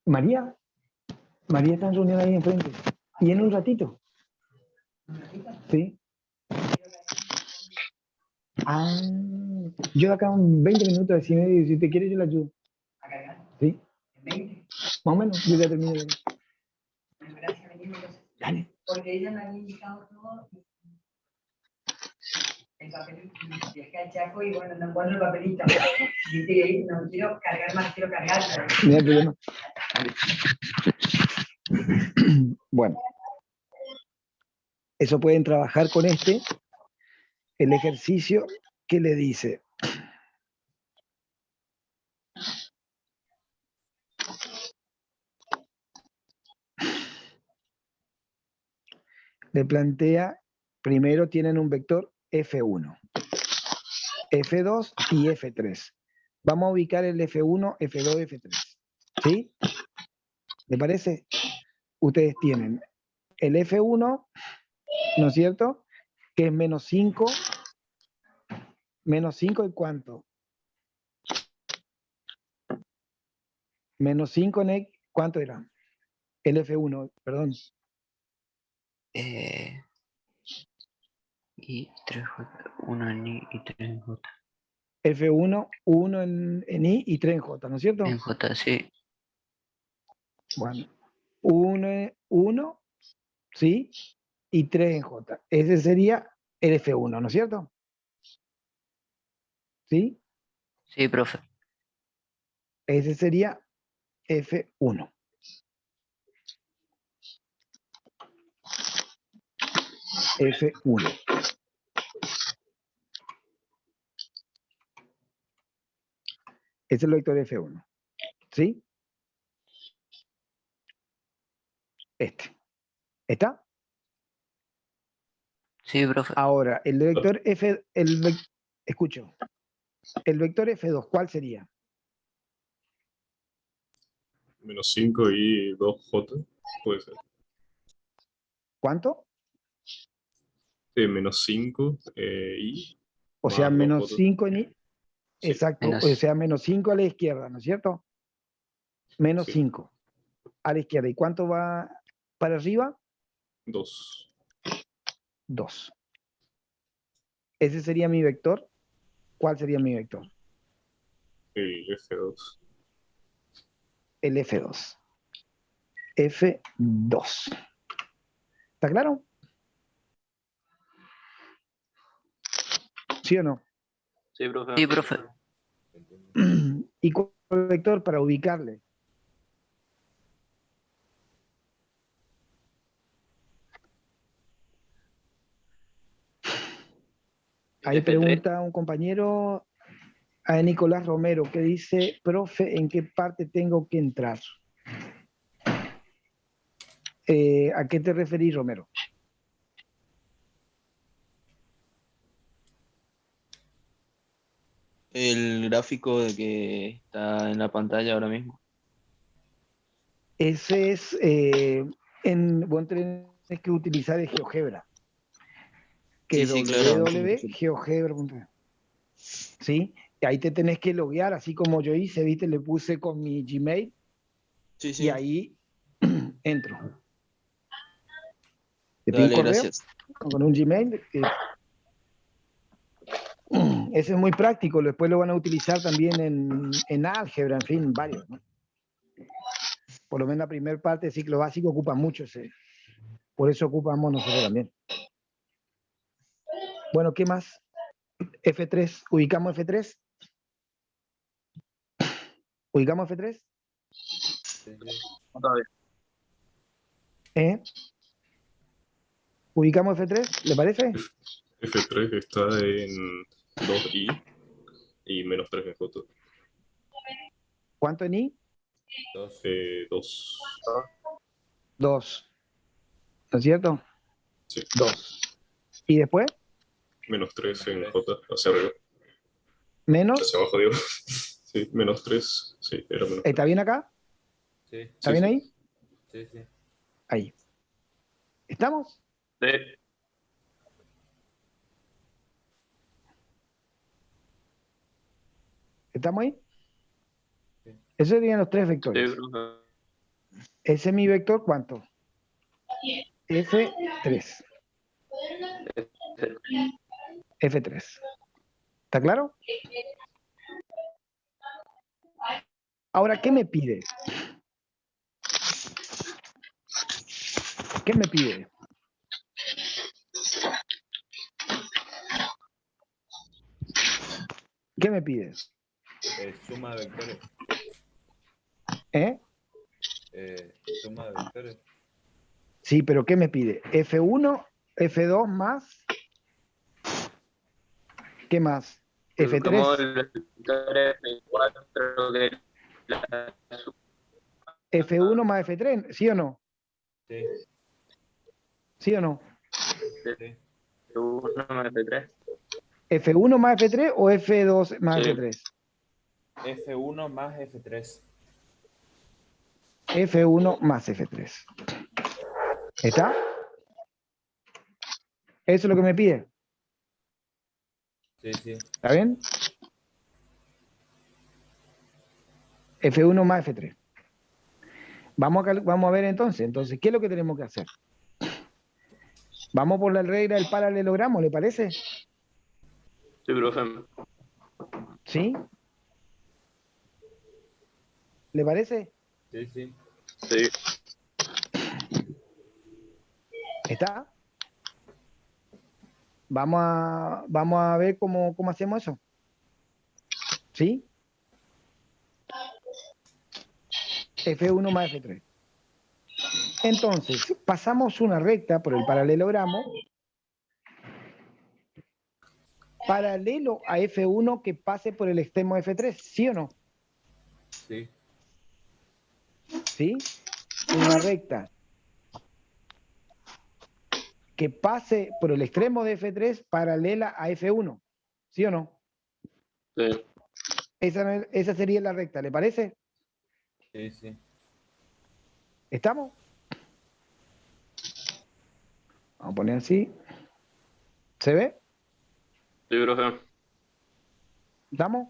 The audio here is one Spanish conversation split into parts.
María, María está en reunión ahí enfrente. Y en un ratito. Sí. Ah, yo acá en 20 minutos, así medio, si te quieres yo la ayudo. ¿A cargar? Sí. ¿En 20? Más o menos, yo ya termino. Bueno, gracias, venimos. Dale. Porque ella me había indicado todo el papelito. Viajé al Chaco y bueno, no encuentro el papelito. Dice que no quiero cargar más, quiero cargar. No hay problema. Bueno, eso pueden trabajar con el ejercicio que le dice. Le plantea, primero tienen un vector F1, F2 y F3. Vamos a ubicar el F1, F2, F3. ¿Sí? ¿Le parece? Ustedes tienen el F1, ¿no es cierto? Que es menos 5. ¿Menos 5 y cuánto? Menos 5 en X, ¿cuánto era? El F1, perdón. Y 3J, 1 en I y 3 en J. F1, 1 en I y 3 en J, ¿no es cierto? En J, sí. Bueno, 1, ¿sí? Y 3 en J. Ese sería el F1, ¿no es cierto? ¿Sí? Sí, profe. Ese sería F1. F1. Ese es el vector F1. ¿Sí? Este. ¿Está? Sí, profe. Ahora, el vector F, escucho. El vector F2, ¿cuál sería? Menos 5 y 2J, puede ser. ¿Cuánto? Sí, menos 5 y O sea, más menos 2J. 5 en I. Sí. Exacto. Menos. O sea, menos 5 a la izquierda, ¿no es cierto? Menos Sí. 5 a la izquierda. ¿Y cuánto va para arriba? 2. 2. Ese sería mi vector. ¿Cuál sería mi vector? El F2. El F2. F2. ¿Está claro? ¿Sí o no? Sí, profe. Sí, profe. ¿Y cuál es el vector para ubicarle? Ahí F3. pregunta un compañero a Nicolás Romero que dice, profe, ¿en qué parte tengo que entrar? ¿A qué te referís, Romero? El gráfico de que está en la pantalla ahora mismo. Ese es, vos tenés que utilizar el GeoGebra, que es Sí, claro. www.geogebra.es. ¿Sí? Y ahí te tenés que loguear, así como yo hice, ¿viste? Le puse con mi Gmail Sí, y sí. ahí entro. Te pido un Dale, correo gracias. con un Gmail. Ese es muy práctico, después lo van a utilizar también en álgebra, en fin, varios, ¿no? Por lo menos la primera parte del ciclo básico ocupa mucho ese. Por eso ocupamos nosotros también. Bueno, ¿qué más? F3, ubicamos F3. ¿Ubicamos F3? Otra vez. ¿Eh? ¿Ubicamos F3? ¿Le parece? F3 está en 2i y menos 3 en J. ¿Cuánto en I? 2. 2. ¿No es cierto? Sí. 2. ¿Y después? Menos 3 en J, hacia arriba. ¿Menos? Hacia abajo, digo. Sí, menos 3. Sí, era menos 3. ¿Está bien acá? Sí, ¿Está Sí, bien sí. ahí? sí, sí. Ahí. ¿Estamos? Sí. ¿Estamos ahí? Sí. Esos serían los tres Sí, vectores. profe. Ese es mi vector, ¿cuánto? F3. F3. ¿Está claro? Ahora, ¿qué me pide? ¿Qué me pide? ¿Qué me pide? Suma de vectores. ¿Eh? Suma de vectores. Sí, pero ¿qué me pide? F1, F2 más. ¿Qué más? Como F3. el vector F4 de la F1 más F3, ¿sí o no? Sí, ¿Sí o no? sí. F1 más F3. ¿F1 más F3 o F2 más Sí. F3? F1 más F3. F1 más F3. ¿Está? Eso es lo que me pide. Sí, sí. ¿Está bien? F1 más F3. Vamos a ver entonces. Entonces, ¿qué es lo que tenemos que hacer? Vamos por la regla del paralelogramo, ¿le parece? Sí, profe. ¿Sí? ¿Le parece? Sí, sí. Sí. ¿Está? Vamos a ver cómo hacemos eso. ¿Sí? F1 más F3. Entonces, pasamos una recta por el paralelogramo paralelo a F1 que pase por el extremo F3, ¿sí o no? Sí. ¿Sí? Una recta que pase por el extremo de F3 paralela a F1, ¿sí o no? Sí. Esa sería la recta, ¿le parece? Sí, sí. ¿Estamos? Vamos a poner así. ¿Se ve? Sí, profe. ¿Estamos?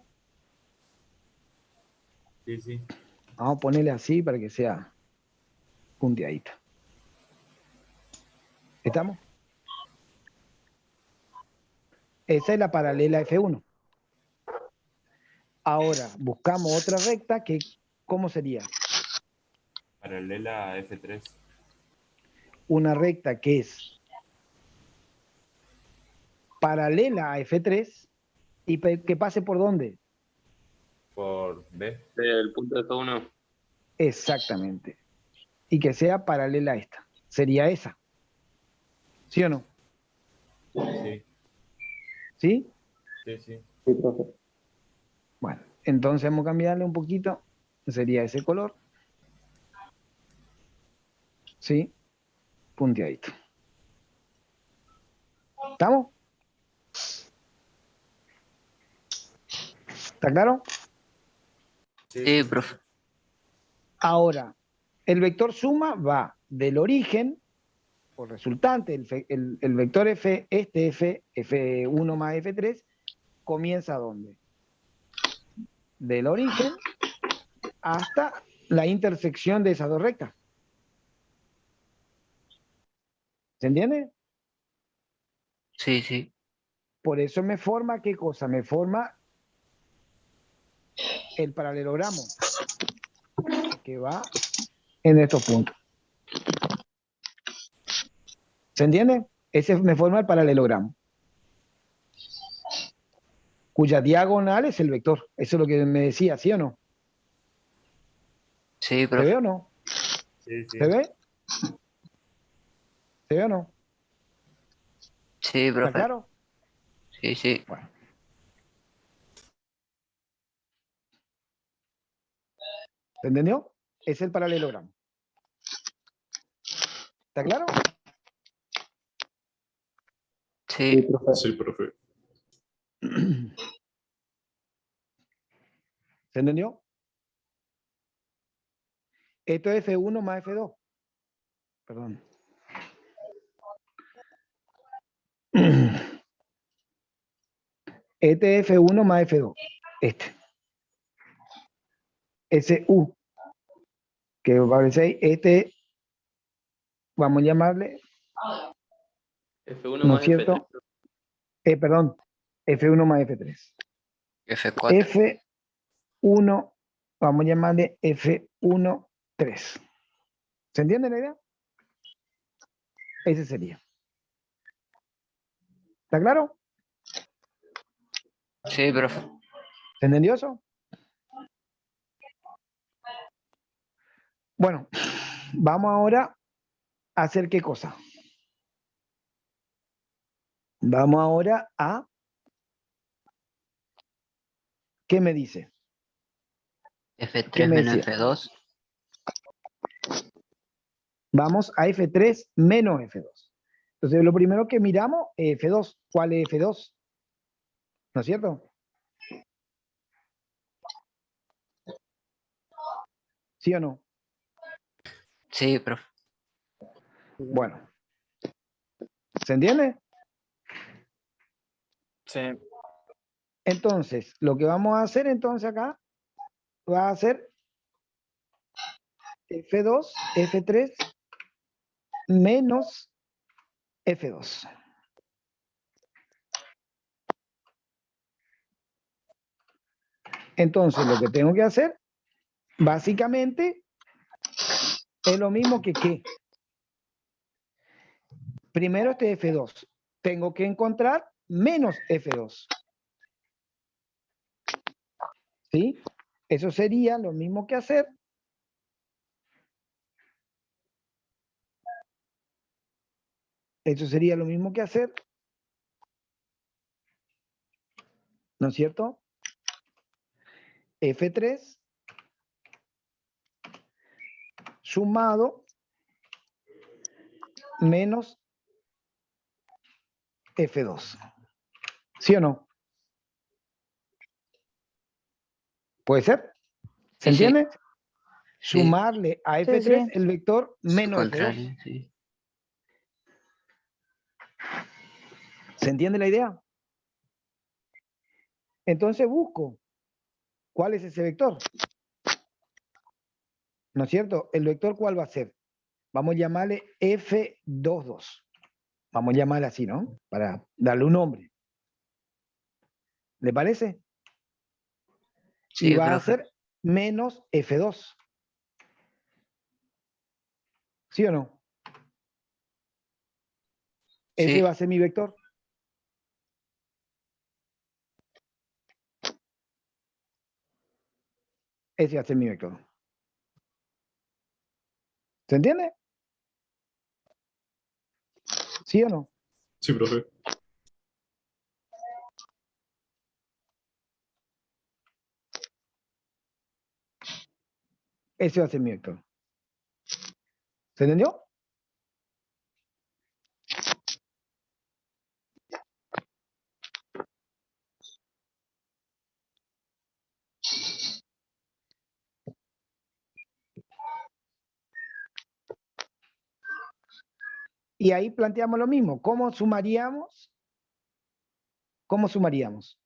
Sí, sí. Vamos a ponerle así para que sea punteadito. ¿Estamos? Esa es la paralela F1. Ahora, buscamos otra recta que, ¿cómo sería? Paralela a F3. Una recta que es paralela a F3 y que pase por ¿dónde? Por B. El punto de F1. Exactamente. Y que sea paralela a esta. Sería esa. ¿Sí o no? Sí, ¿Sí? sí, sí. Sí, profe. Bueno, entonces vamos a cambiarle un poquito. Sería ese color. ¿Sí? Punteadito. ¿Estamos? ¿Está claro? Sí, Sí, sí. profe. Ahora, el vector suma va del origen, por resultante, el vector F, este F, F1 más F3, comienza ¿dónde? Del origen hasta la intersección de esas dos rectas. ¿Se entiende? Sí, sí. Por eso me forma, ¿qué cosa? Me forma el paralelogramo que va en estos puntos. ¿Se entiende? Ese me forma el paralelogramo, cuya diagonal es el vector. Eso es lo que me decía, ¿sí o no? Sí, ¿Se profe. ve o no? Sí, sí. ¿Se ve? ¿Se ve o no? Sí, ¿Está profe. claro? Sí, sí. Bueno. ¿Se entendió? Es el paralelogramo. ¿Está claro? Sí. Sí, profe. ¿Se entendió? Esto es F1 más F2. Perdón. Este es F1 más F2. Este. Ese U. que vale 6. Este, vamos a llamarle, F1 ¿no más es cierto? F3. Perdón, F1 más F3. F4. F1, vamos a llamarle F1, 3. ¿Se entiende la idea? Ese sería. ¿Está claro? Sí, profe. ¿Se entendió eso? Bueno, vamos ahora a hacer qué cosa. Vamos ahora a... ¿Qué me dice? ¿Qué F3 me menos decía? F2. Vamos a F3 menos F2. Entonces, lo primero que miramos es F2. ¿Cuál es F2? ¿No es cierto? ¿Sí o no? Sí, profe. Bueno. ¿Se entiende? Sí. Entonces, lo que vamos a hacer entonces acá va a ser F2, F3 menos F2. Entonces, lo que tengo que hacer, básicamente, es lo mismo que ¿qué? Primero este F2. Tengo que encontrar menos F2. ¿Sí? Eso sería lo mismo que hacer. Eso sería lo mismo que hacer. ¿No es cierto? F3 sumado menos F2. ¿Sí o no? ¿Puede ser? ¿Se Sí, sí. entiende? Sí. Sumarle a F3 el vector Su menos F2. contrario, sí. ¿Se entiende la idea? Entonces busco cuál es ese vector. ¿No es cierto? ¿El vector cuál va a ser? Vamos a llamarle F22. Vamos a llamarle así, ¿no? Para darle un nombre. ¿Le parece? Y Sí, va a profe. ser menos F2. ¿Sí o no? Ese Sí. va a ser mi vector. Ese va a ser mi vector. ¿Se entiende? ¿Sí o no? Sí, profe. Ese va a ser mi vector. ¿Se entendió? Y ahí planteamos lo mismo. ¿Cómo sumaríamos? ¿Cómo sumaríamos?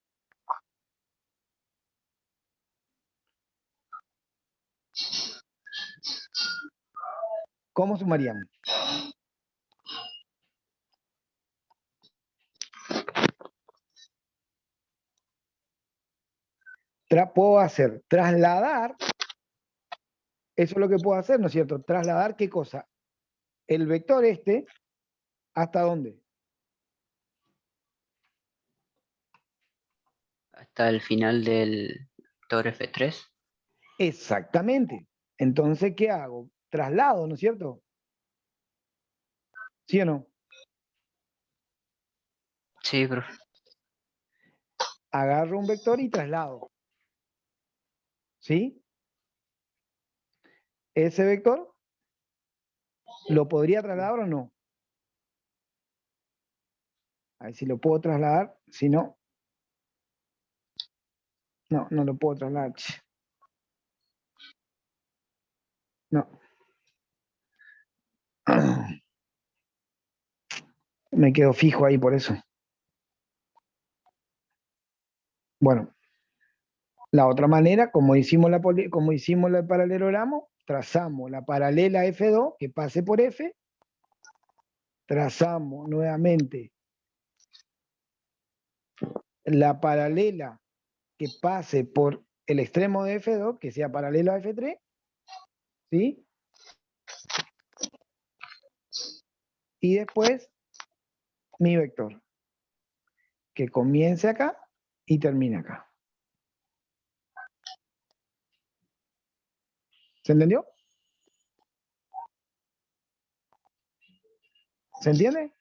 ¿Cómo sumaríamos? Puedo hacer trasladar, eso es lo que puedo hacer, ¿no es cierto? Trasladar, ¿qué cosa? El vector este, ¿hasta dónde? Hasta el final del vector F3. Exactamente. Entonces, ¿qué hago? Traslado, ¿no es cierto? ¿Sí o no? Sí, profe. Agarro un vector y traslado. ¿Sí? Ese vector, ¿lo podría trasladar o no? A ver si lo puedo trasladar. Si no, no lo puedo trasladar. No. Me quedo fijo ahí por eso. Bueno. La otra manera, como hicimos, como hicimos el paralelogramo, trazamos la paralela F2 que pase por F, trazamos nuevamente la paralela que pase por el extremo de F2, que sea paralelo a F3, ¿sí? Y después mi vector, que comience acá y termine acá. ¿Se entendió? ¿Se entiende?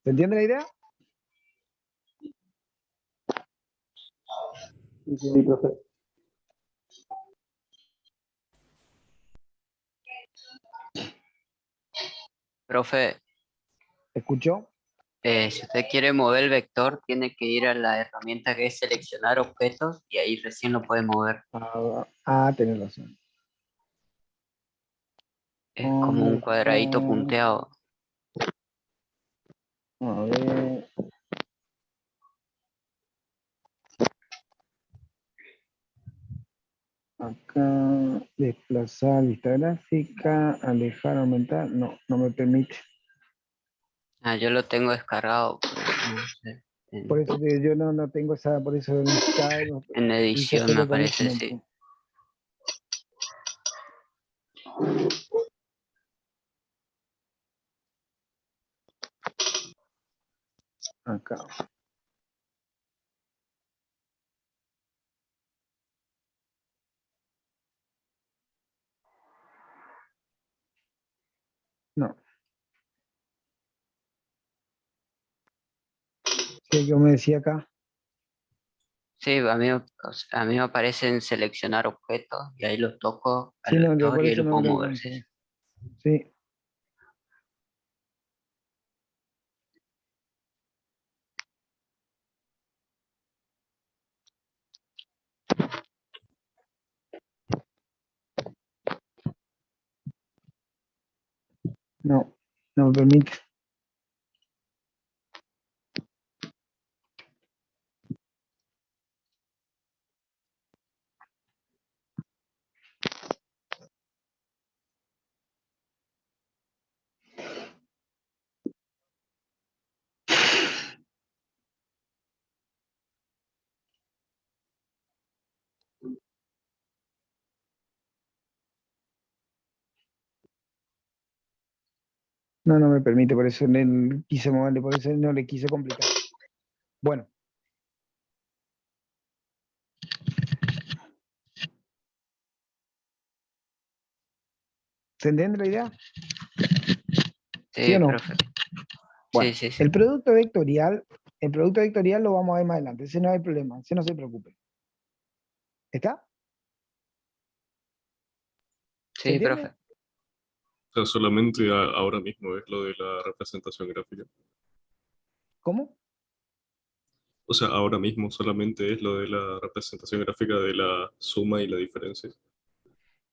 ¿Se entiende la idea? Sí, profe. Profe, ¿Escuchó? si usted quiere mover el vector, tiene que ir a la herramienta que es seleccionar objetos y ahí recién lo puede mover. Tenés razón. Es como un cuadradito Vector. punteado. A ver. Acá, desplazar lista gráfica, alejar, aumentar. No, no me permite. Ah, yo lo tengo descargado, por eso no sé. Por eso yo no tengo esa, por eso En quise edición me hacerlo con aparece, sí. instrumento. Acá. No. Sí, yo me decía acá. Sí, a mí me aparece en seleccionar objetos y ahí lo toco Sí, al no, yo vector por y ahí eso lo no puedo lo mover. Sí, alcancé. sí. Sí. No, no me permite. No, no me permite, por eso quise moverle, por eso no le quise complicar. Bueno. ¿Se entiende la idea? ¿Sí Sí, o no? profe. Bueno, Sí, sí, sí. el producto vectorial lo vamos a ver más adelante, ese no hay problema, ese no se preocupe. ¿Está? ¿Se Sí, entiende? profe. O sea, solamente ahora mismo es lo de la representación gráfica. ¿Cómo? O sea, ahora mismo solamente es lo de la representación gráfica de la suma y la diferencia.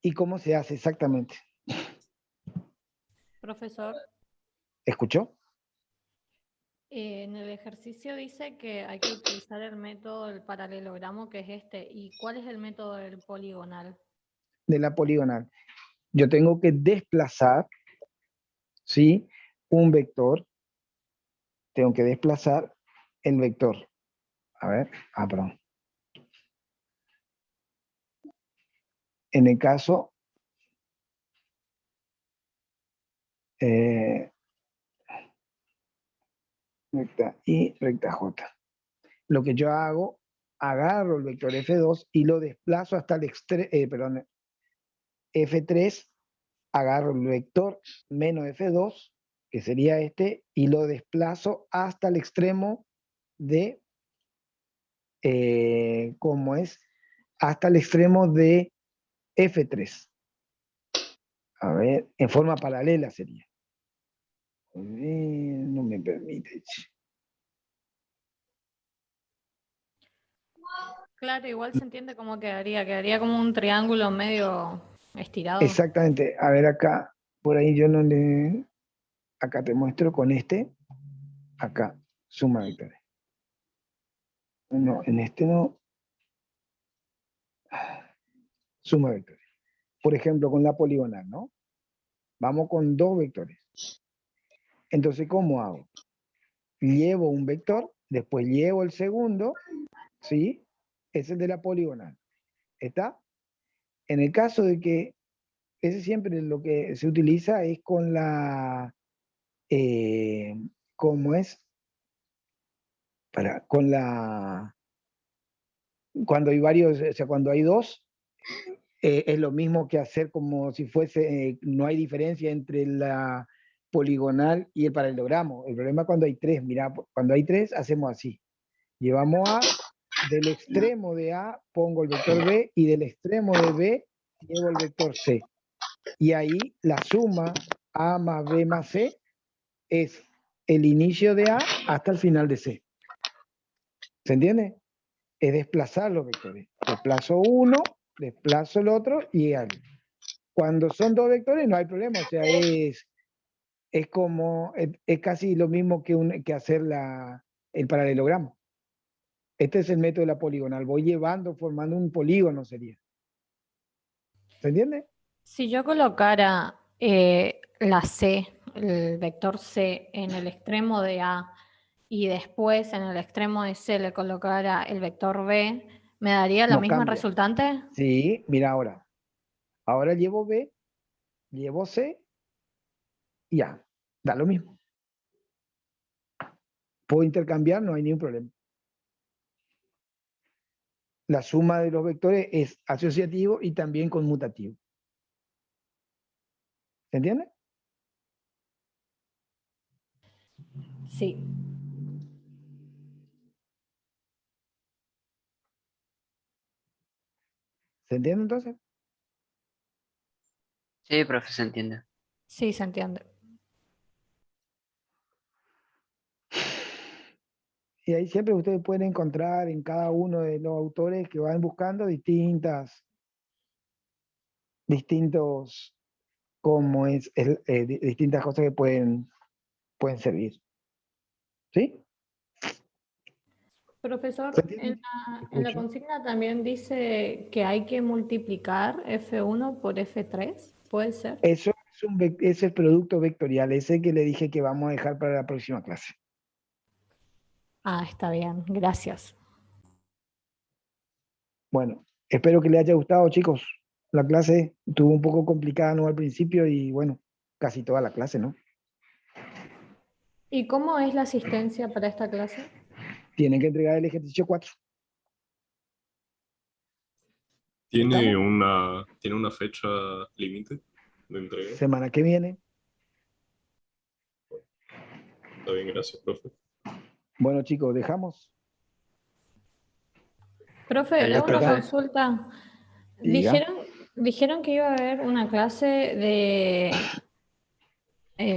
¿Y cómo se hace exactamente? Profesor, ¿Escuchó? en el ejercicio dice que hay que utilizar el método del paralelogramo, que es este. ¿Y cuál es el método del poligonal? De la poligonal. Yo tengo que desplazar, ¿sí? Un vector. Tengo que desplazar el vector. A ver, perdón. En el caso, recta Y, recta J. Lo que yo hago, agarro el vector F2 y lo desplazo hasta el extremo, F3, agarro el vector menos F2, que sería este, y lo desplazo hasta el extremo de, ¿cómo es? Hasta el extremo de F3. A ver, en forma paralela sería. No me permite. Claro, igual se entiende cómo quedaría como un triángulo medio estirado. Exactamente. A ver acá, por ahí yo no le... Acá te muestro con este. Acá, suma vectores. No, en este no. Suma vectores. Por ejemplo, con la poligonal, ¿no? Vamos con dos vectores. Entonces, ¿cómo hago? Llevo un vector, después llevo el segundo, ¿sí? Ese es de la poligonal. ¿Está? En el caso de que, ese siempre lo que se utiliza es con la, ¿cómo es? Con la, cuando hay varios, o sea, cuando hay dos, es lo mismo que hacer como si fuese, no hay diferencia entre la poligonal y el paralelogramo. El problema es cuando hay tres, mira, cuando hay tres hacemos así. Llevamos A, del extremo de A pongo el vector B y del extremo de B llevo el vector C. Y ahí la suma A más B más C es el inicio de A hasta el final de C. ¿Se entiende? Es desplazar los vectores. Desplazo uno, desplazo el otro y algo. Cuando son dos vectores no hay problema, o sea, es como, es casi lo mismo que hacer el paralelogramo. Este es el método de la poligonal. Voy llevando, formando un polígono sería. ¿Se entiende? Si yo colocara la C, el vector C, en el extremo de A y después en el extremo de C le colocara el vector B, ¿me daría la No misma cambia. resultante? Sí, mira ahora. Ahora llevo B, llevo C y ya. Da lo mismo. Puedo intercambiar, no hay ningún problema. La suma de los vectores es asociativo y también conmutativo. ¿Se entiende? Sí. ¿Se entiende entonces? Sí, profe, se entiende. Sí, se entiende. Y ahí siempre ustedes pueden encontrar en cada uno de los autores que van buscando distintos, distintas cosas que pueden servir. ¿Sí? Profesor, ¿Se en entiende? la Escucho. consigna también dice que hay que multiplicar F1 por F3, ¿puede ser? Eso es el producto vectorial, ese que le dije que vamos a dejar para la próxima clase. Ah, está bien, gracias. Bueno, espero que les haya gustado, chicos. La clase estuvo un poco complicada, ¿no? Al principio y bueno, casi toda la clase, ¿no? ¿Y cómo es la asistencia para esta clase? Tienen que entregar el ejercicio 4. ¿Tiene ¿Estamos? una fecha límite de entrega? Semana que viene. Está bien, gracias, profe. Bueno, chicos, dejamos. Profe, le Vale, hago una profe. consulta. Diga. Dijeron que iba a haber una clase de,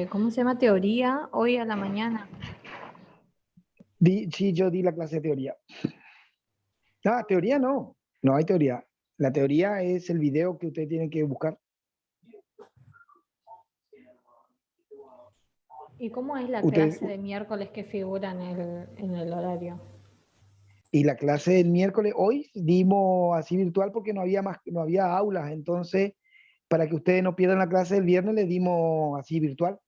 ¿cómo se llama? Teoría hoy a la mañana. Sí, yo di la clase de teoría. Ah, teoría no. No hay teoría. La teoría es el video que ustedes tienen que buscar. ¿Y cómo es la Ustedes, clase de miércoles que figura en el horario? y la clase del miércoles, hoy dimos así virtual porque no había aulas. Entonces, para que ustedes no pierdan la clase del viernes, les dimos así virtual.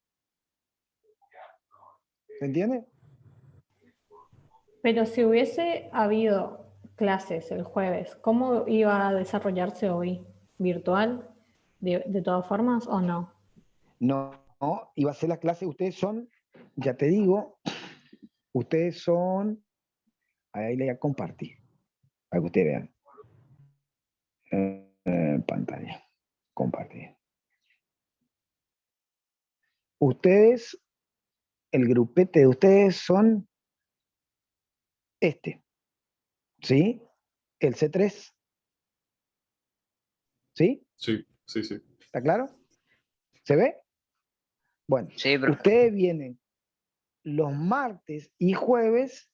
¿Se entiende? Pero si hubiese habido clases el jueves, ¿cómo iba a desarrollarse hoy? ¿Virtual? ¿De todas formas o no? No, no, iba a ser la clase. Ustedes son, ya te digo, ustedes son, ahí le voy a compartir, para que ustedes vean. Pantalla, compartir. Ustedes, el grupete de ustedes son ¿sí? El C3, ¿sí? Sí, sí, sí. ¿Está claro? ¿Se ve? Bueno, Sí, profe. ustedes vienen los martes y jueves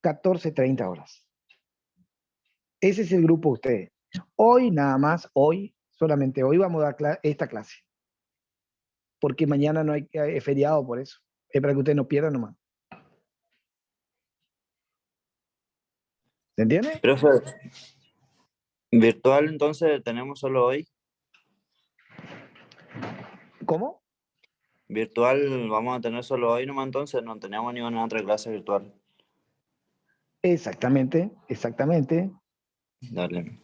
14:30 horas. Ese es el grupo de ustedes. Hoy nada más, hoy, solamente hoy vamos a dar esta clase. Porque mañana no hay feriado por eso. Es para que ustedes no pierdan nomás. ¿Se entiende? Profe, virtual entonces tenemos solo hoy. ¿Cómo? Virtual vamos a tener solo hoy nomás, entonces no tenemos ninguna otra clase virtual. Exactamente, exactamente. Dale.